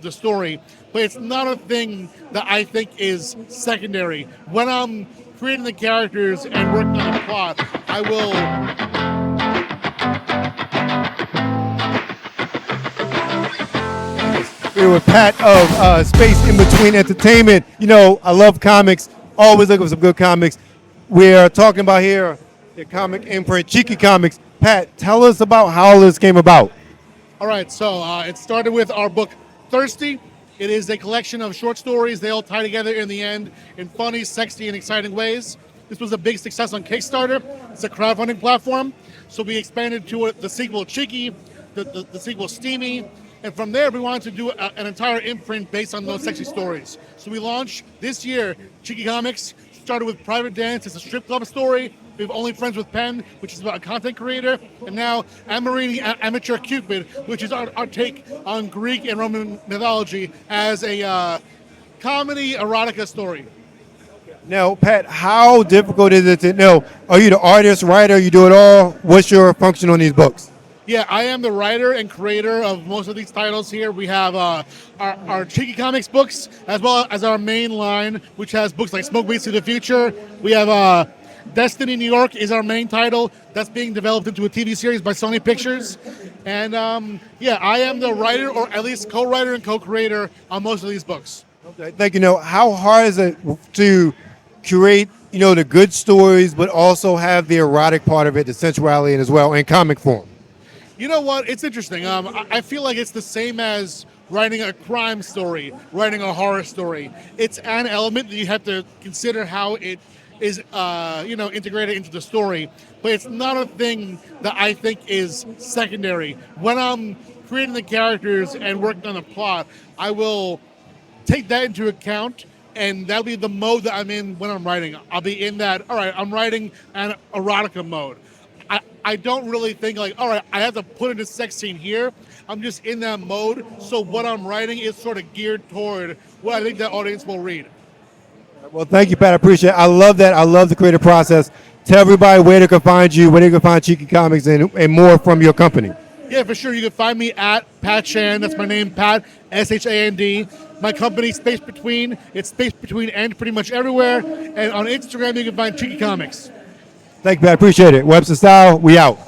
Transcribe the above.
the story, but it's not a thing that I think is secondary. When I'm creating the characters and working on the plot, I will. Here with Pat of Space in Between Entertainment. You know, I love comics. Always looking for some good comics. We're talking about here the comic imprint, Cheeky Comics. Pat, tell us about how this came about. All right, so it started with our book, Thirsty. It is a collection of short stories. They all tie together in the end in funny, sexy, and exciting ways. This was a big success on Kickstarter. It's a crowdfunding platform. So we expanded to the sequel, Cheeky, the sequel, Steamy. And from there, we wanted to do an entire imprint based on those sexy stories. So we launched this year, Cheeky Comics. Started with Private Dance. It's a strip club story. We have Only Friends with Pen, which is about a content creator. And now Amarini Amateur Cupid, which is our take on Greek and Roman mythology as a comedy erotica story. Now, Pat, how difficult is it to know? Are you the artist, writer? You do it all? What's your function on these books? Yeah, I am the writer and creator of most of these titles here. We have our Cheeky Comics books, as well as our main line, which has books like Smoke Beats to the Future. We have Destiny New York is our main title. That's being developed into a TV series by Sony Pictures. And yeah, I am the writer, or at least co-writer and co-creator on most of these books. Okay, thank you. Now, how hard is it to curate, you know, the good stories, but also have the erotic part of it, the sensuality as well, in comic form? You know what? It's interesting. I feel like it's the same as writing a crime story, writing a horror story. It's an element that you have to consider how it is, integrated into the story. But it's not a thing that I think is secondary. When I'm creating the characters and working on the plot, I will take that into account, and that'll be the mode that I'm in when I'm writing. I'll be in that, all right, I'm writing an erotica mode. I don't really think like, all right, I have to put in a sex scene here. I'm just in that mode. So what I'm writing is sort of geared toward what I think the audience will read. Well, thank you, Pat. I appreciate it. I love that. I love the creative process. Tell everybody where they can find you, where they can find Cheeky Comics, and more from your company. Yeah, for sure. You can find me at Pat Shand. That's my name, Pat, S-H-A-N-D. My company, Space Between. It's Space Between and pretty much everywhere. And on Instagram, you can find Cheeky Comics. Thank you, Pat. Appreciate it. Webster Style, we out.